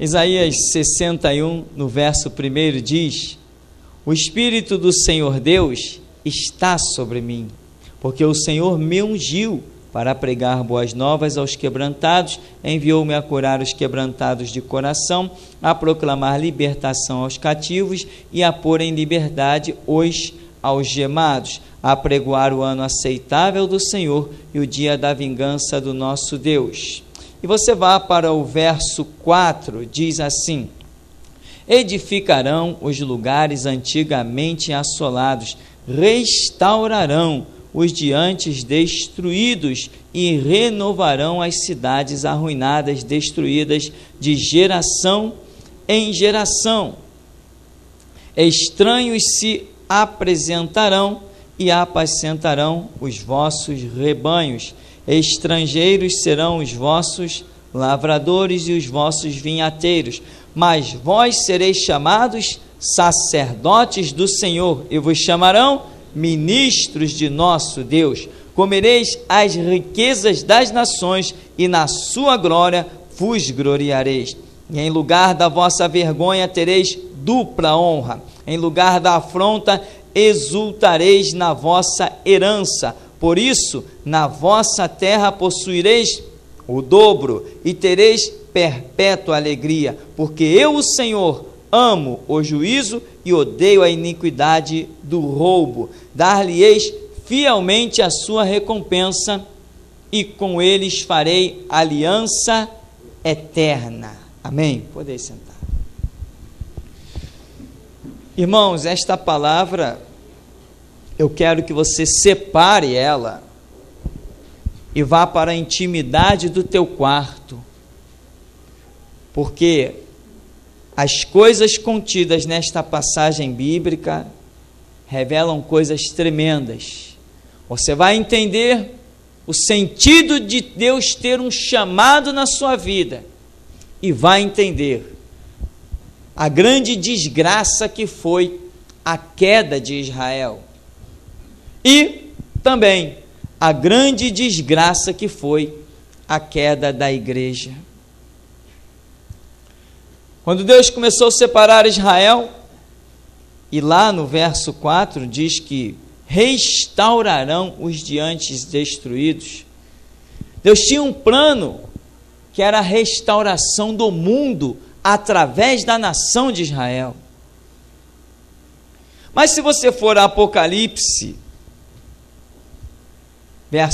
Isaías 61, no verso 1 diz: o Espírito do Senhor Deus está sobre mim, porque o Senhor me ungiu para pregar boas novas aos quebrantados, enviou-me a curar os quebrantados de coração, a proclamar libertação aos cativos e a pôr em liberdade os algemados, a apregoar o ano aceitável do Senhor e o dia da vingança do nosso Deus. E você vai para o verso 4, diz assim: edificarão os lugares antigamente assolados, restaurarão os de antes destruídos e renovarão as cidades arruinadas, destruídas de geração em geração. Estranhos se apresentarão e apacentarão os vossos rebanhos. Estrangeiros serão os vossos lavradores e os vossos vinhateiros. Mas vós sereis chamados sacerdotes do Senhor, e vos chamarão ministros de nosso Deus. Comereis as riquezas das nações, e na sua glória vos gloriareis. E em lugar da vossa vergonha tereis dupla honra. Em lugar da afronta exultareis na vossa herança. Por isso, na vossa terra possuireis o dobro, e tereis perpétua alegria, porque eu, o Senhor, amo o juízo e odeio a iniquidade do roubo. Dar-lhe-eis fielmente a sua recompensa, e com eles farei aliança eterna. Amém? Podeis sentar. Irmãos, esta palavra, eu quero que você separe ela e vá para a intimidade do teu quarto, porque as coisas contidas nesta passagem bíblica revelam coisas tremendas. Você vai entender o sentido de Deus ter um chamado na sua vida e vai entender a grande desgraça que foi a queda de Israel e também a grande desgraça que foi a queda da igreja. Quando Deus começou a separar Israel, e lá no verso 4 diz que restaurarão os de antes destruídos, Deus tinha um plano que era a restauração do mundo através da nação de Israel. Mas se você for a Apocalipse,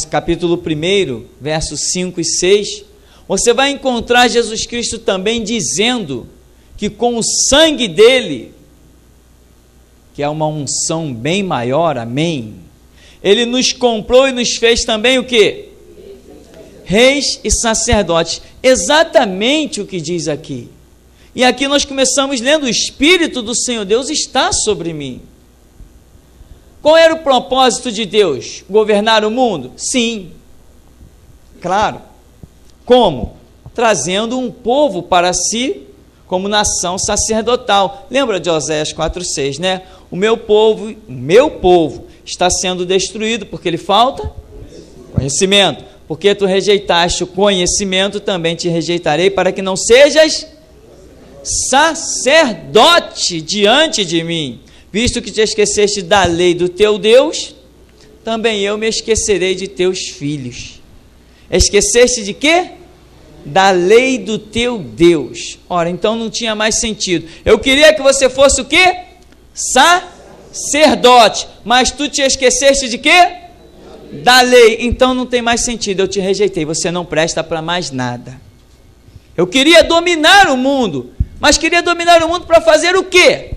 capítulo 1, versos 5 e 6, você vai encontrar Jesus Cristo também dizendo que com o sangue dele, que é uma unção bem maior, amém, ele nos comprou e nos fez também o quê? Reis e sacerdotes, exatamente o que diz aqui. E aqui nós começamos lendo: o Espírito do Senhor Deus está sobre mim. Qual era o propósito de Deus? Governar o mundo? Sim, claro. Como? Trazendo um povo para si como nação sacerdotal. Lembra de Oséias 4,6, né? O meu povo está sendo destruído porque lhe falta conhecimento. Porque tu rejeitaste o conhecimento, também te rejeitarei, para que não sejas sacerdote diante de mim. Visto que te esqueceste da lei do teu Deus, também eu me esquecerei de teus filhos. Esqueceste de quê? Da lei do teu Deus. Ora, então não tinha mais sentido. Eu queria que você fosse o quê? Sacerdote. Mas tu te esqueceste de quê? Da lei. Então não tem mais sentido. Eu te rejeitei. Você não presta para mais nada. Eu queria dominar o mundo. Mas queria dominar o mundo para fazer o quê?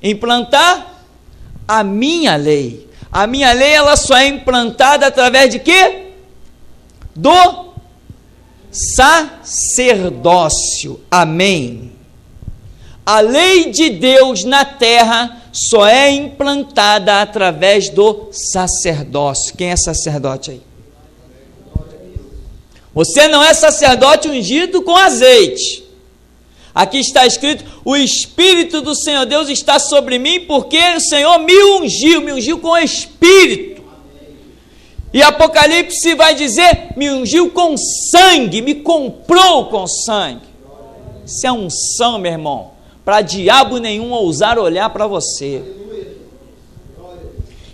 Implantar a minha lei. A minha lei, ela só é implantada através de quê? Do sacerdócio. Amém. A lei de Deus na terra só é implantada através do sacerdócio. Quem é sacerdote aí? Você não é sacerdote ungido com azeite. Aqui está escrito: o Espírito do Senhor Deus está sobre mim, porque o Senhor me ungiu com o Espírito. E Apocalipse vai dizer, me ungiu com sangue, me comprou com sangue. Isso é unção, meu irmão, para diabo nenhum ousar olhar para você.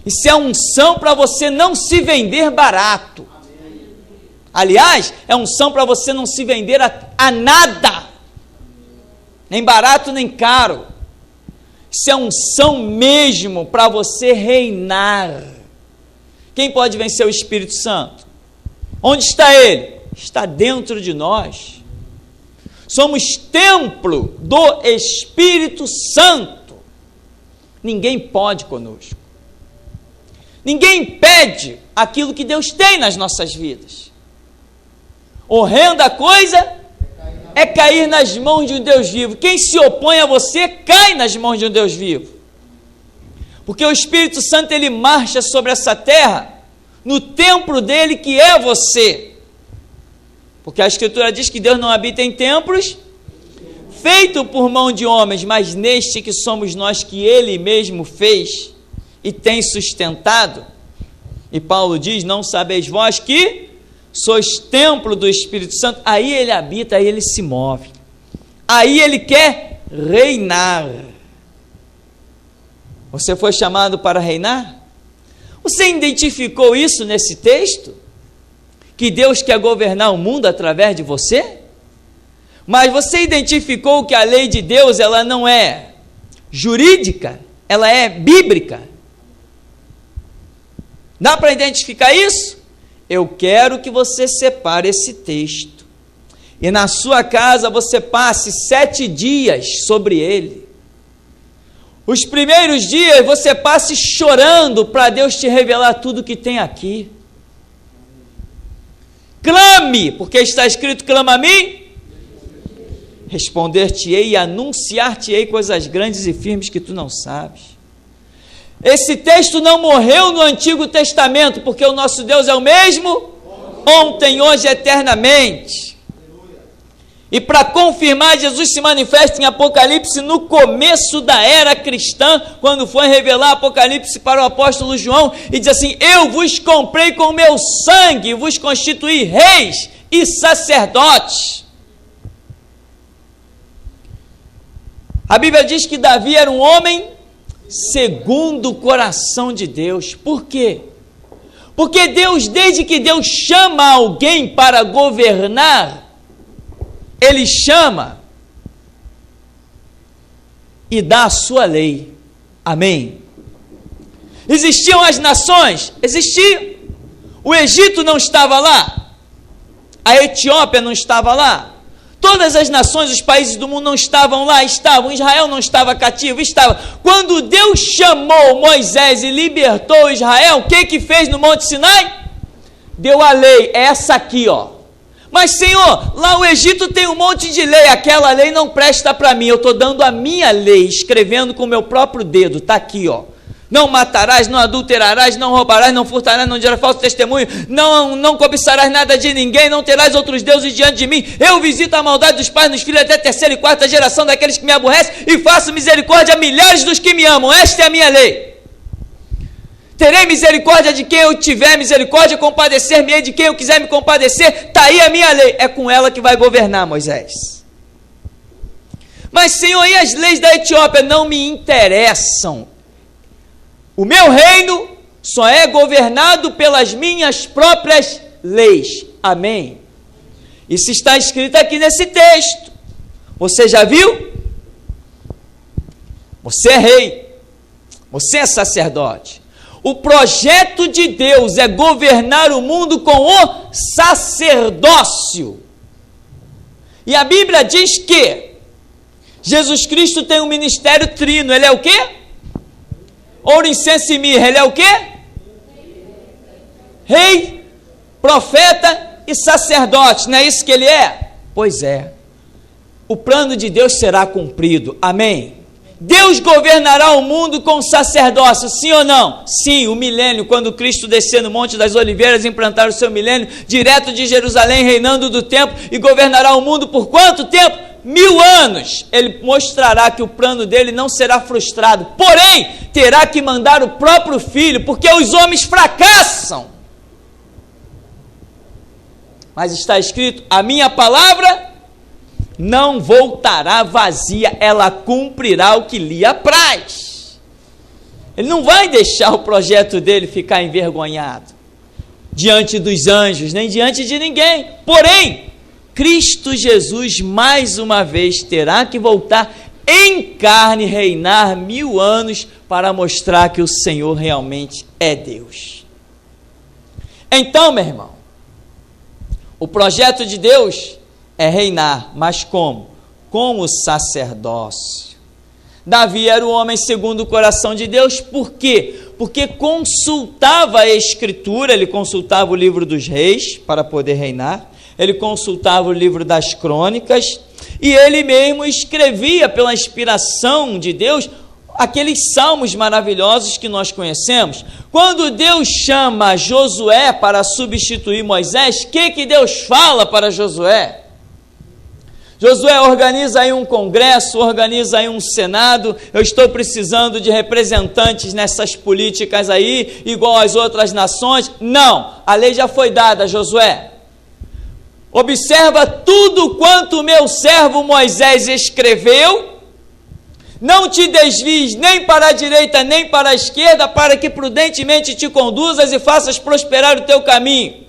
Isso é unção para você não se vender barato. Aliás, é unção para você não se vender a nada, nem barato nem caro. Isso é unção mesmo para você reinar. Quem pode vencer o Espírito Santo? Onde está ele? Está dentro de nós. Somos templo do Espírito Santo. Ninguém pode conosco. Ninguém impede aquilo que Deus tem nas nossas vidas. Horrenda coisa é cair nas mãos de um Deus vivo. Quem se opõe a você cai nas mãos de um Deus vivo. Porque o Espírito Santo, ele marcha sobre essa terra, no templo dele que é você. Porque a Escritura diz que Deus não habita em templos feitos por mão de homens, mas neste que somos nós, que ele mesmo fez e tem sustentado. E Paulo diz, não sabeis vós que sois templo do Espírito Santo? Aí ele habita, aí ele se move. Aí ele quer reinar. Você foi chamado para reinar? Você identificou isso nesse texto? Que Deus quer governar o mundo através de você? Mas você identificou que a lei de Deus, ela não é jurídica, ela é bíblica? Dá para identificar isso? Eu quero que você separe esse texto e na sua casa você passe 7 dias sobre ele. Os primeiros dias você passe chorando para Deus te revelar tudo que tem aqui. Clame, porque está escrito, clama a mim, responder-te-ei e anunciar-te-ei coisas grandes e firmes que tu não sabes. Esse texto não morreu no Antigo Testamento, porque o nosso Deus é o mesmo, ontem, hoje, eternamente. E para confirmar, Jesus se manifesta em Apocalipse no começo da era cristã, quando foi revelar Apocalipse para o apóstolo João, e diz assim, eu vos comprei com o meu sangue, vos constituí reis e sacerdotes. A Bíblia diz que Davi era um homem segundo o coração de Deus. Por quê? Porque Deus, desde que Deus chama alguém para governar, ele chama e dá a sua lei. Amém? Existiam as nações? Existiam. O Egito não estava lá? A Etiópia não estava lá? Todas as nações, os países do mundo não estavam lá? Estavam. Israel não estava cativo? Estava. Quando Deus chamou Moisés e libertou Israel, o que fez no Monte Sinai? Deu a lei, é essa aqui, ó. Mas Senhor, lá o Egito tem um monte de lei, aquela lei não presta para mim, eu estou dando a minha lei, escrevendo com o meu próprio dedo, está aqui, ó. Não matarás, não adulterarás, não roubarás, não furtarás, não dirás falso testemunho, não cobiçarás nada de ninguém, não terás outros deuses diante de mim. Eu visito a maldade dos pais nos filhos até 3ª e 4ª geração daqueles que me aborrecem e faço misericórdia a milhares dos que me amam. Esta é a minha lei. Terei misericórdia de quem eu tiver misericórdia, compadecer-me-ei de quem eu quiser me compadecer. Está aí a minha lei. É com ela que vai governar, Moisés. Mas Senhor, e as leis da Etiópia não me interessam. O meu reino só é governado pelas minhas próprias leis. Amém? Isso está escrito aqui nesse texto. Você já viu? Você é rei. Você é sacerdote. O projeto de Deus é governar o mundo com o sacerdócio. E a Bíblia diz que Jesus Cristo tem um ministério trino. Ele é o quê? Ouro, incenso e mirra, ele é o quê? Rei, profeta e sacerdote, não é isso que ele é? Pois é. O plano de Deus será cumprido, amém? Deus governará o mundo com sacerdócio, sim ou não? Sim, o milênio, quando Cristo descer no Monte das Oliveiras, implantar o seu milênio, direto de Jerusalém, reinando do templo, e governará o mundo por quanto tempo? 1000 anos. Ele mostrará que o plano dele não será frustrado, porém, terá que mandar o próprio filho, porque os homens fracassam. Mas está escrito: a minha palavra não voltará vazia, ela cumprirá o que lhe apraz. Ele não vai deixar o projeto dele ficar envergonhado diante dos anjos, nem diante de ninguém. Porém, Cristo Jesus mais uma vez terá que voltar em carne, reinar 1000 anos para mostrar que o Senhor realmente é Deus. Então, meu irmão, o projeto de Deus é reinar, mas como? Com o sacerdócio. Davi era o homem segundo o coração de Deus. Por quê? Porque consultava a Escritura, ele consultava o livro dos reis para poder reinar, ele consultava o livro das crônicas, e ele mesmo escrevia pela inspiração de Deus aqueles salmos maravilhosos que nós conhecemos. Quando Deus chama Josué para substituir Moisés, o que Deus fala para Josué? Josué, organiza aí um congresso, organiza aí um senado, eu estou precisando de representantes nessas políticas aí, igual às outras nações. Não, a lei já foi dada, Josué. Observa tudo quanto o meu servo Moisés escreveu, não te desvies nem para a direita nem para a esquerda, para que prudentemente te conduzas e faças prosperar o teu caminho.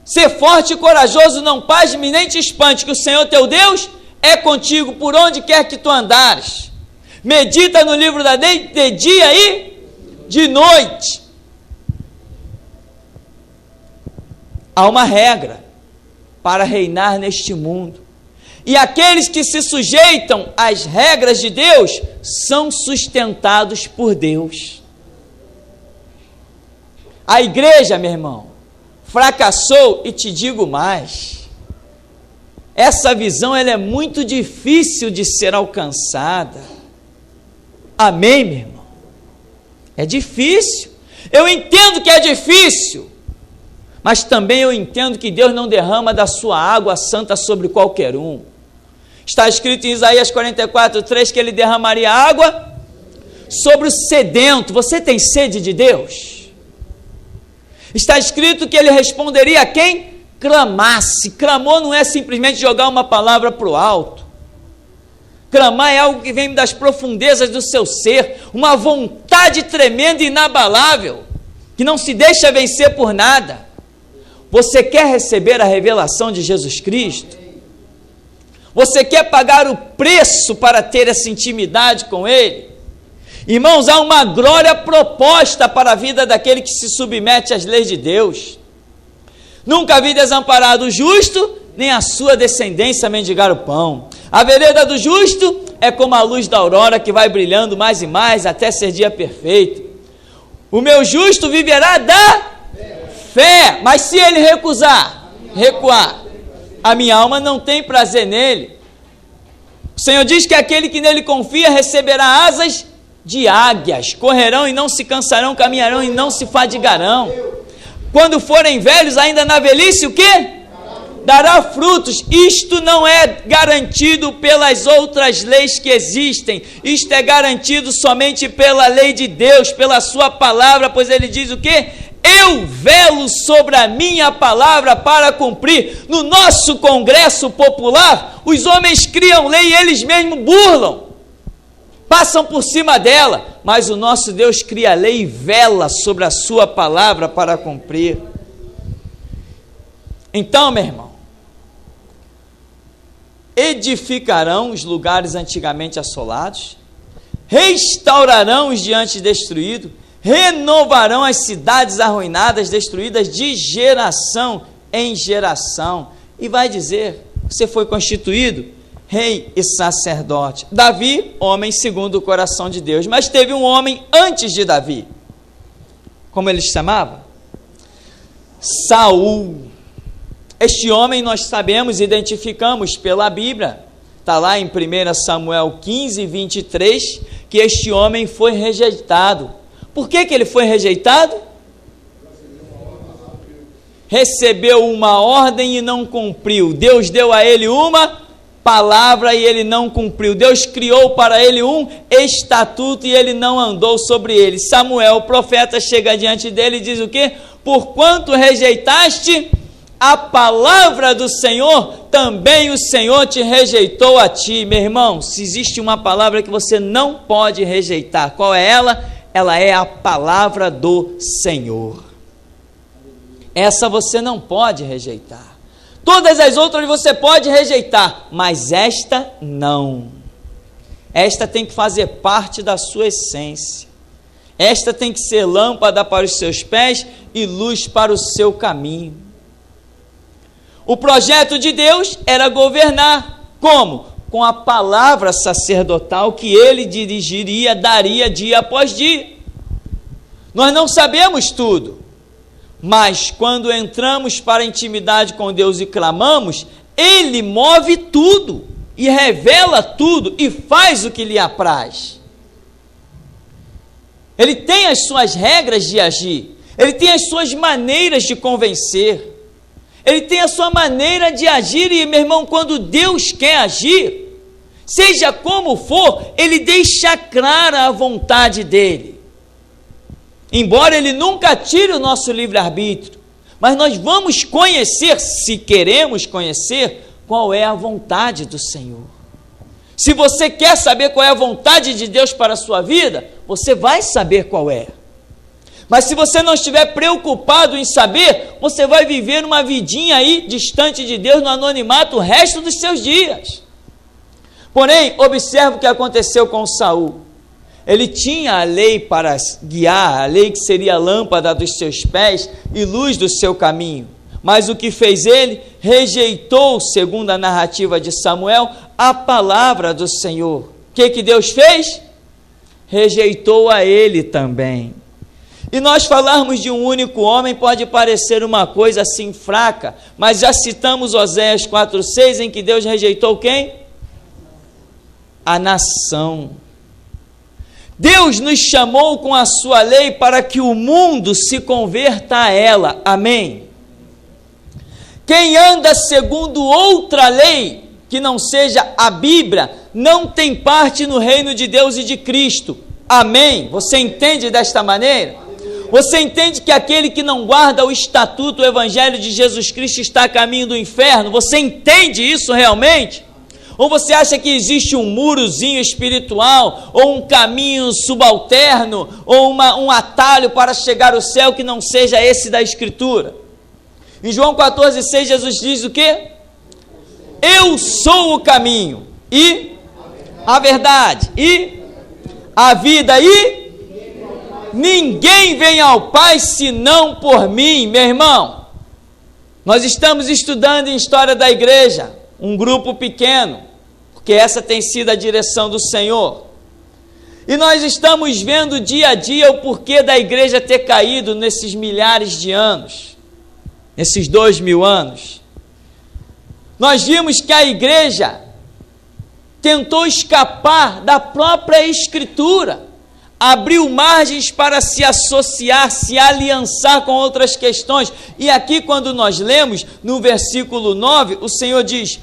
Ser forte e corajoso, não pasme nem te espante, que o Senhor teu Deus é contigo por onde quer que tu andares. Medita no livro da lei de dia e de noite. Há uma regra para reinar neste mundo. E aqueles que se sujeitam às regras de Deus são sustentados por Deus. A igreja, meu irmão, fracassou, e te digo mais, essa visão ela é muito difícil de ser alcançada. Amém, meu irmão? É difícil. Eu entendo que é difícil, mas também eu entendo que Deus não derrama da sua água santa sobre qualquer um. Está escrito em Isaías 44:3 que ele derramaria água sobre o sedento. Você tem sede de Deus? Está escrito que ele responderia a quem clamasse. Clamor não é simplesmente jogar uma palavra para o alto. Clamar é algo que vem das profundezas do seu ser, uma vontade tremenda e inabalável, que não se deixa vencer por nada. Você quer receber a revelação de Jesus Cristo? Você quer pagar o preço para ter essa intimidade com Ele? Irmãos, há uma glória proposta para a vida daquele que se submete às leis de Deus. Nunca vi desamparado o justo, nem a sua descendência mendigar o pão. A vereda do justo é como a luz da aurora que vai brilhando mais e mais até ser dia perfeito. O meu justo viverá da fé, mas se ele recuar, a minha alma não tem prazer nele. O Senhor diz que aquele que nele confia receberá asas de águias, correrão e não se cansarão, caminharão e não se fadigarão. Quando forem velhos, ainda na velhice, o quê? Dará frutos. Isto não é garantido pelas outras leis que existem, isto é garantido somente pela lei de Deus, pela sua palavra, pois ele diz o quê? Eu velo sobre a minha palavra para cumprir. No nosso Congresso Popular, os homens criam lei e eles mesmos burlam, passam por cima dela, mas o nosso Deus cria a lei e vela sobre a sua palavra para cumprir. Então, meu irmão, edificarão os lugares antigamente assolados, restaurarão os diante destruídos, renovarão as cidades arruinadas, destruídas de geração em geração. E vai dizer, você foi constituído rei e sacerdote. Davi, homem segundo o coração de Deus, mas teve um homem antes de Davi. Como ele se chamava? Saul. Este homem nós sabemos, identificamos pela Bíblia, está lá em 1 Samuel 15:23, que este homem foi rejeitado. Por que ele foi rejeitado? Recebeu uma ordem e não cumpriu. Deus deu a ele uma palavra e ele não cumpriu. Deus criou para ele um estatuto e ele não andou sobre ele. Samuel, o profeta, chega diante dele e diz o quê? Porquanto rejeitaste a palavra do Senhor, também o Senhor te rejeitou a ti. Meu irmão, se existe uma palavra que você não pode rejeitar, qual é ela? Ela é a palavra do Senhor. Essa você não pode rejeitar. Todas as outras você pode rejeitar, mas esta não. Esta tem que fazer parte da sua essência. Esta tem que ser lâmpada para os seus pés e luz para o seu caminho. O projeto de Deus era governar. Como? Com a palavra sacerdotal que ele dirigiria, daria dia após dia. Nós não sabemos tudo, mas quando entramos para a intimidade com Deus e clamamos, ele move tudo e revela tudo e faz o que lhe apraz. Ele tem as suas regras de agir, ele tem as suas maneiras de convencer, ele tem a sua maneira de agir. E, meu irmão, quando Deus quer agir, seja como for, ele deixa clara a vontade dele. Embora ele nunca tire o nosso livre-arbítrio, mas nós vamos conhecer, se queremos conhecer, qual é a vontade do Senhor. Se você quer saber qual é a vontade de Deus para a sua vida, você vai saber qual é. Mas se você não estiver preocupado em saber, você vai viver uma vidinha aí, distante de Deus, no anonimato, o resto dos seus dias. Porém, observe o que aconteceu com Saul. Ele tinha a lei para guiar, a lei que seria a lâmpada dos seus pés e luz do seu caminho. Mas o que fez ele? Rejeitou, segundo a narrativa de Samuel, a palavra do Senhor. O que Deus fez? Rejeitou a ele também. E nós falarmos de um único homem pode parecer uma coisa assim fraca, mas já citamos Oséias 4,6, em que Deus rejeitou quem? A nação. Deus nos chamou com a sua lei para que o mundo se converta a ela. Amém? Quem anda segundo outra lei, que não seja a Bíblia, não tem parte no reino de Deus e de Cristo. Amém? Você entende desta maneira? Você entende que aquele que não guarda o estatuto, o evangelho de Jesus Cristo está a caminho do inferno? Você entende isso realmente? Ou você acha que existe um murozinho espiritual, ou um caminho subalterno, ou um atalho para chegar ao céu que não seja esse da Escritura? Em João 14,6, Jesus diz o quê? Eu sou o caminho, e a verdade, e a vida, e ninguém vem ao Pai senão por mim. Meu irmão, nós estamos estudando em história da igreja, um grupo pequeno, porque essa tem sido a direção do Senhor, e nós estamos vendo dia a dia o porquê da igreja ter caído nesses milhares de anos, nesses 2000 anos. Nós vimos que a igreja tentou escapar da própria Escritura, abriu margens para se associar, se aliançar com outras questões. E aqui, quando nós lemos no versículo 9, o Senhor diz: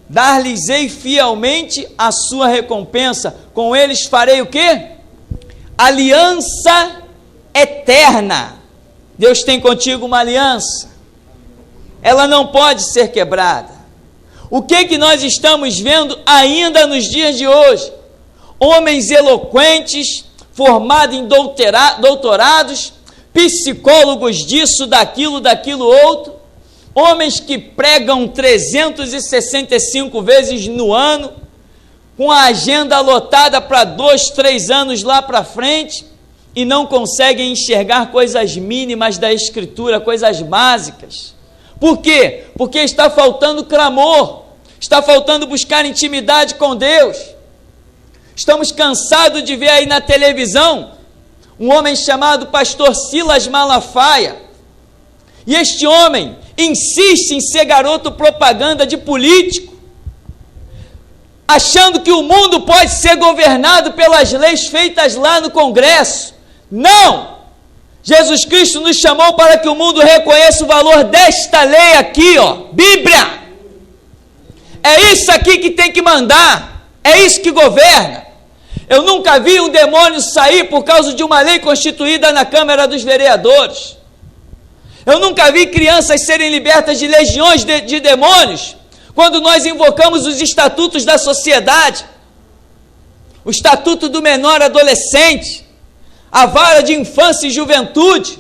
dar-lhes-ei fielmente a sua recompensa, com eles farei o quê? Aliança eterna. Deus tem contigo uma aliança, ela não pode ser quebrada. O que nós estamos vendo ainda nos dias de hoje? Homens eloquentes, formados em doutorados, psicólogos disso, daquilo outro, homens que pregam 365 vezes no ano, com a agenda lotada para 2, 3 anos lá para frente, e não conseguem enxergar coisas mínimas da Escritura, coisas básicas. Por quê? Porque está faltando clamor, está faltando buscar intimidade com Deus. Estamos cansados de ver aí na televisão um homem chamado pastor Silas Malafaia, e este homem insiste em ser garoto propaganda de político, achando que o mundo pode ser governado pelas leis feitas lá no Congresso. Não! Jesus Cristo nos chamou para que o mundo reconheça o valor desta lei aqui, ó, Bíblia. É isso aqui que tem que mandar, é isso que governa. Eu nunca vi um demônio sair por causa de uma lei constituída na Câmara dos Vereadores. Eu nunca vi crianças serem libertas de legiões de demônios quando nós invocamos os estatutos da sociedade, o estatuto do menor adolescente, a vara de infância e juventude.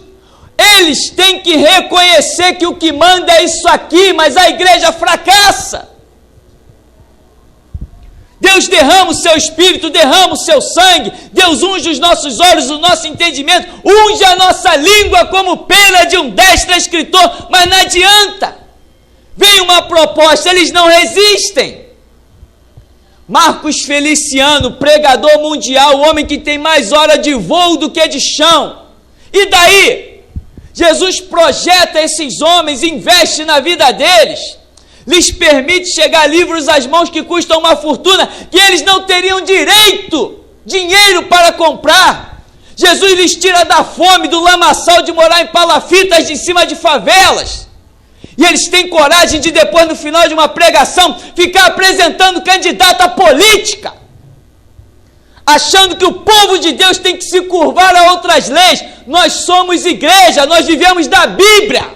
Eles têm que reconhecer que o que manda é isso aqui, mas a igreja fracassa. Deus derrama o seu Espírito, derrama o seu sangue, Deus unge os nossos olhos, o nosso entendimento, unge a nossa língua como pena de um destro escritor, mas não adianta. Vem uma proposta, eles não resistem. Marcos Feliciano, pregador mundial, o homem que tem mais hora de voo do que de chão. E daí? Jesus projeta esses homens, investe na vida deles, lhes permite chegar livros às mãos que custam uma fortuna, que eles não teriam dinheiro para comprar. Jesus lhes tira da fome, do lamaçal de morar em palafitas de cima de favelas. E eles têm coragem de depois, no final de uma pregação, ficar apresentando candidata política, achando que o povo de Deus tem que se curvar a outras leis. Nós somos igreja, nós vivemos da Bíblia.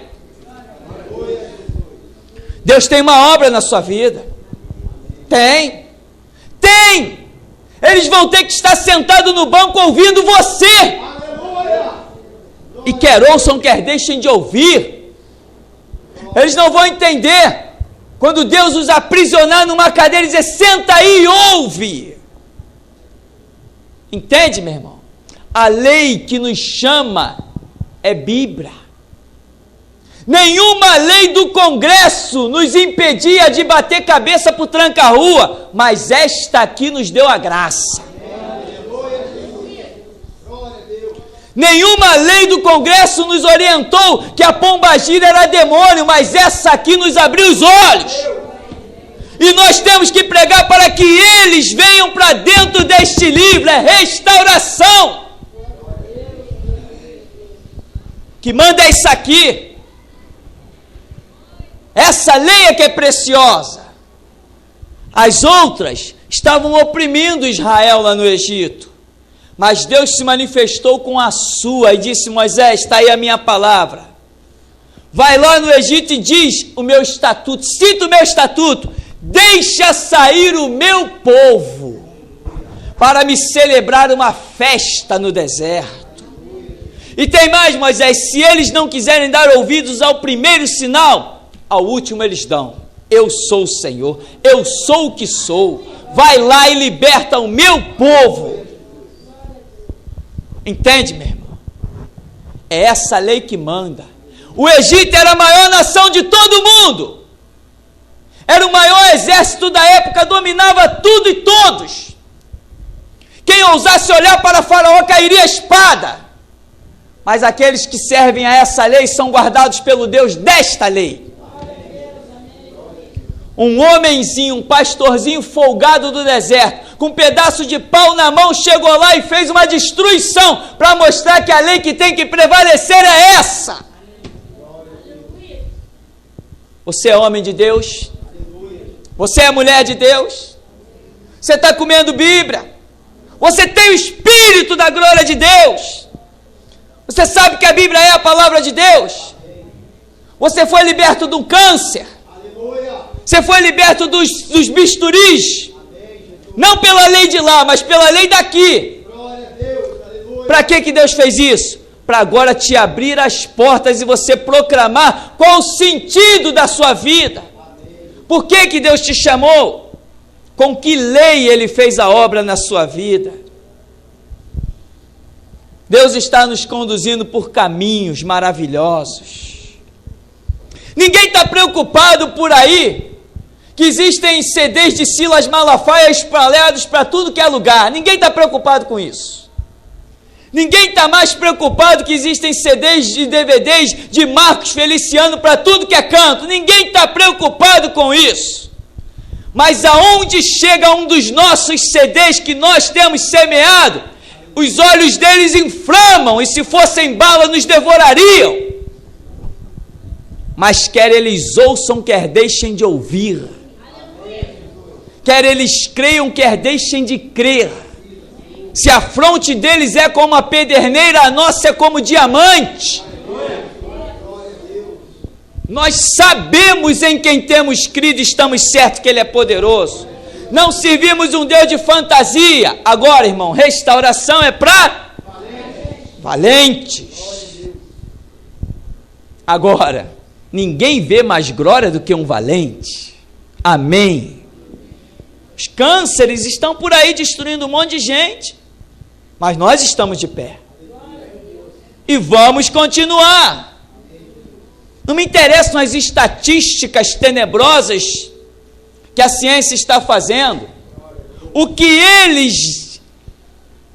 Deus tem uma obra na sua vida. Tem. Eles vão ter que estar sentados no banco ouvindo você. E quer ouçam, quer deixem de ouvir. Eles não vão entender quando Deus os aprisionar numa cadeira e dizer: senta aí e ouve. Entende, meu irmão? A lei que nos chama é Bíblia. Nenhuma lei do Congresso nos impedia de bater cabeça por tranca-rua, mas esta aqui nos deu a graça. Nenhuma lei do Congresso nos orientou que a pombagira era demônio, mas essa aqui nos abriu os olhos. E nós temos que pregar para que eles venham para dentro deste livro. É restauração. Que manda é isso aqui. Essa lei é que é preciosa. As outras estavam oprimindo Israel lá no Egito. Mas Deus se manifestou com a sua e disse: Moisés, está aí a minha palavra. Vai lá no Egito e diz o meu estatuto, cita o meu estatuto. Deixa sair o meu povo para me celebrar uma festa no deserto. E tem mais, Moisés, se eles não quiserem dar ouvidos ao primeiro sinal, ao último eles dão. Eu sou o Senhor, eu sou o que sou. Vai lá e liberta o meu povo. Entende, meu irmão? É essa lei que manda. O Egito era a maior nação de todo mundo. Era o maior exército da época, dominava tudo e todos. Quem ousasse olhar para Faraó cairia a espada. Mas aqueles que servem a essa lei são guardados pelo Deus desta lei. Um homenzinho, um pastorzinho folgado do deserto, com um pedaço de pau na mão, chegou lá e fez uma destruição para mostrar que a lei que tem que prevalecer é essa. Você é homem de Deus? Você é mulher de Deus? Você está comendo Bíblia? Você tem o Espírito da glória de Deus? Você sabe que a Bíblia é a palavra de Deus? Você foi liberto de um câncer? Você foi liberto dos bisturis? Não pela lei de lá, mas pela lei daqui. Para que Deus fez isso? Para agora te abrir as portas e você proclamar qual o sentido da sua vida. Por que Deus te chamou? Com que lei Ele fez a obra na sua vida? Deus está nos conduzindo por caminhos maravilhosos. Ninguém está preocupado por aí que existem CDs de Silas Malafaia espalhados para tudo que é lugar. Ninguém está preocupado com isso. Ninguém está mais preocupado que existem CDs e DVDs de Marcos Feliciano para tudo que é canto. Ninguém está preocupado com isso. Mas aonde chega um dos nossos CDs que nós temos semeado, os olhos deles inflamam e se fossem bala nos devorariam. Mas quer eles ouçam, quer deixem de ouvir. Quer eles creiam, quer deixem de crer. Se a fronte deles é como a pederneira, a nossa é como diamante. Nós sabemos em quem temos crido e estamos certos que Ele é poderoso. Não servimos um Deus de fantasia. Agora, irmão, restauração é para valentes. Agora, ninguém vê mais glória do que um valente. Amém. Os cânceres estão por aí destruindo um monte de gente, mas nós estamos de pé. E vamos continuar. Não me interessam as estatísticas tenebrosas que a ciência está fazendo. O que eles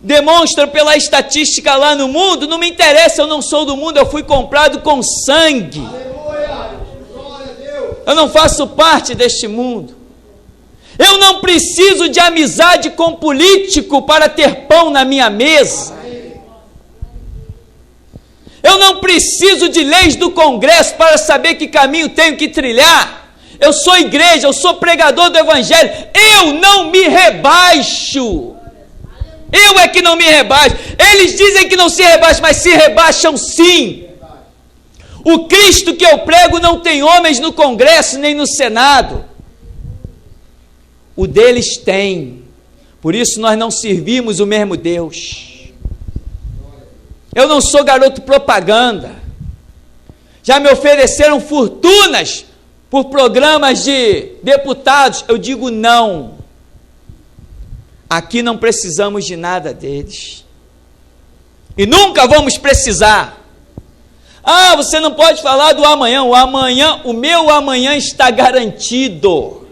demonstram pela estatística lá no mundo, não me interessa, eu não sou do mundo, eu fui comprado com sangue. Eu não faço parte deste mundo. Eu não preciso de amizade com político para ter pão na minha mesa. Eu não preciso de leis do Congresso para saber que caminho tenho que trilhar. Eu sou igreja, eu sou pregador do Evangelho. Eu não me rebaixo. Eu é que não me rebaixo. Eles dizem que não se rebaixam, mas se rebaixam sim. O Cristo que eu prego não tem homens no Congresso nem no Senado. O deles tem. Por isso nós não servimos o mesmo Deus. Eu não sou garoto propaganda. Já me ofereceram fortunas por programas de deputados. Eu digo não. Aqui não precisamos de nada deles. E nunca vamos precisar. Ah, você não pode falar do amanhã. O meu amanhã está garantido.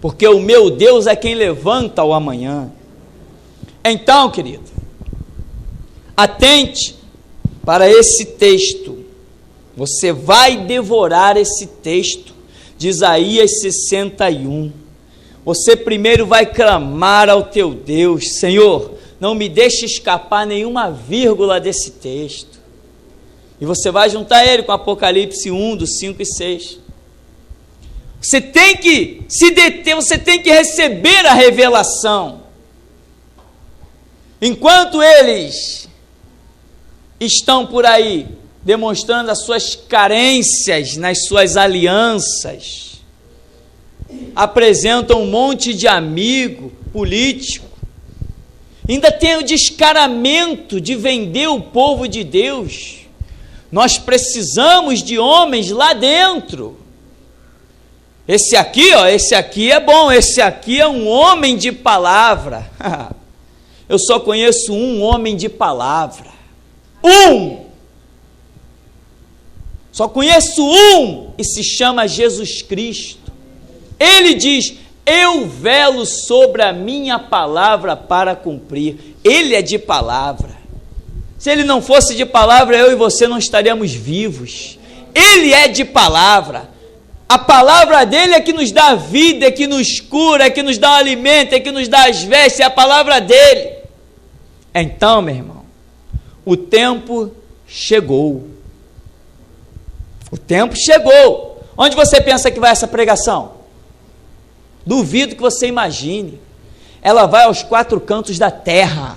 Porque o meu Deus é quem levanta o amanhã. Então, querido, atente para esse texto. Você vai devorar esse texto de Isaías 61. Você primeiro vai clamar ao teu Deus: Senhor, não me deixe escapar nenhuma vírgula desse texto. E você vai juntar ele com Apocalipse 1, dos 5 e 6. Você tem que se deter, você tem que receber a revelação. Enquanto eles estão por aí demonstrando as suas carências nas suas alianças, apresentam um monte de amigo político, ainda tem o descaramento de vender o povo de Deus. Nós precisamos de homens lá dentro. Esse aqui é bom, esse aqui é um homem de palavra. Eu só conheço um homem de palavra. Só conheço um, e se chama Jesus Cristo. Ele diz: eu velo sobre a minha palavra para cumprir. Ele é de palavra. Se ele não fosse de palavra, eu e você não estaríamos vivos. Ele é de palavra. A palavra dele é que nos dá vida, é que nos cura, é que nos dá o alimento, é que nos dá as vestes, é a palavra dele. Então, meu irmão, o tempo chegou. O tempo chegou. Onde você pensa que vai essa pregação? Duvido que você imagine. Ela vai aos 4 cantos da terra.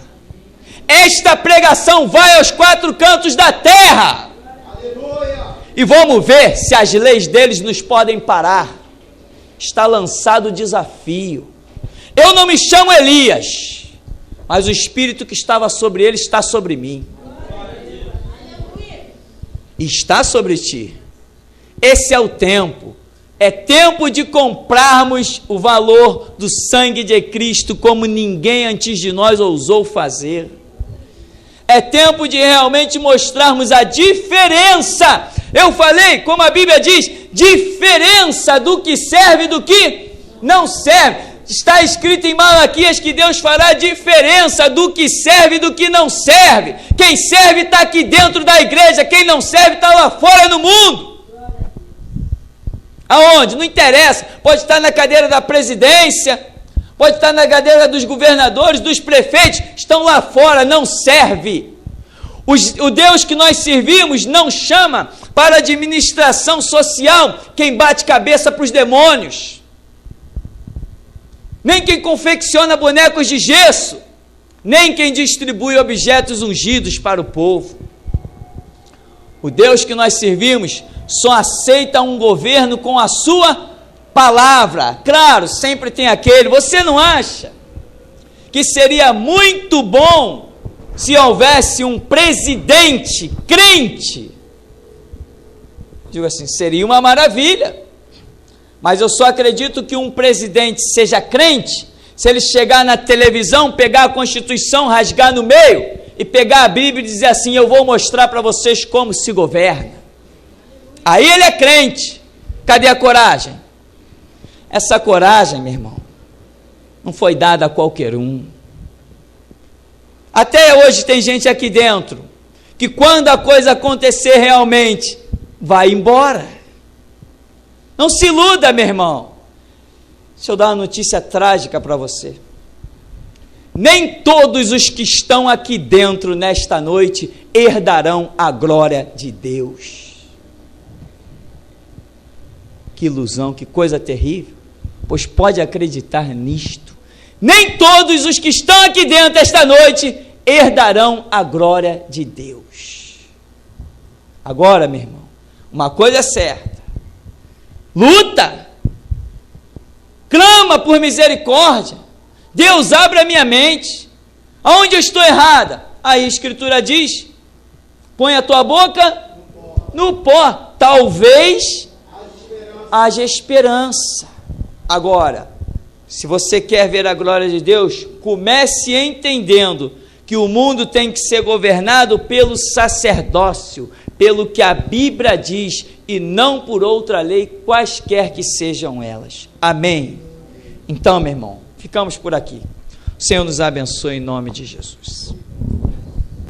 Esta pregação vai aos 4 cantos da terra. Aleluia. E vamos ver se as leis deles nos podem parar. Está lançado o desafio. Eu não me chamo Elias, mas o Espírito que estava sobre ele está sobre mim. E está sobre ti. Esse é o tempo. É tempo de comprarmos o valor do sangue de Cristo como ninguém antes de nós ousou fazer. É tempo de realmente mostrarmos a diferença. Eu falei, como a Bíblia diz, diferença do que serve e do que não serve. Está escrito em Malaquias que Deus fará diferença do que serve e do que não serve. Quem serve está aqui dentro da igreja, quem não serve está lá fora no mundo. Aonde? Não interessa. Pode estar na cadeira da presidência, pode estar na cadeira dos governadores, dos prefeitos, estão lá fora, não serve. O Deus que nós servimos não chama para administração social quem bate cabeça para os demônios, nem quem confecciona bonecos de gesso, nem quem distribui objetos ungidos para o povo. O Deus que nós servimos só aceita um governo com a sua palavra. Claro, sempre tem aquele, você não acha que seria muito bom se houvesse um presidente crente? Digo assim, seria uma maravilha, mas eu só acredito que um presidente seja crente se ele chegar na televisão, pegar a Constituição, rasgar no meio e pegar a Bíblia e dizer assim, eu vou mostrar para vocês como se governa. Aí ele é crente. Cadê a coragem? Essa coragem, meu irmão, não foi dada a qualquer um. Até hoje tem gente aqui dentro que quando a coisa acontecer realmente, vai embora. Não se iluda, meu irmão. Deixa eu dar uma notícia trágica para você. Nem todos os que estão aqui dentro nesta noite herdarão a glória de Deus. Que ilusão, que coisa terrível. Pois pode acreditar nisto. Nem todos os que estão aqui dentro esta noite herdarão a glória de Deus. Agora, meu irmão, uma coisa é certa. Luta. Clama por misericórdia. Deus, abre a minha mente. Aonde eu estou errada? Aí a Escritura diz, põe a tua boca no pó. Talvez haja esperança. Agora, se você quer ver a glória de Deus, comece entendendo que o mundo tem que ser governado pelo sacerdócio, pelo que a Bíblia diz, e não por outra lei, quaisquer que sejam elas. Amém? Então, meu irmão, ficamos por aqui. O Senhor nos abençoe em nome de Jesus.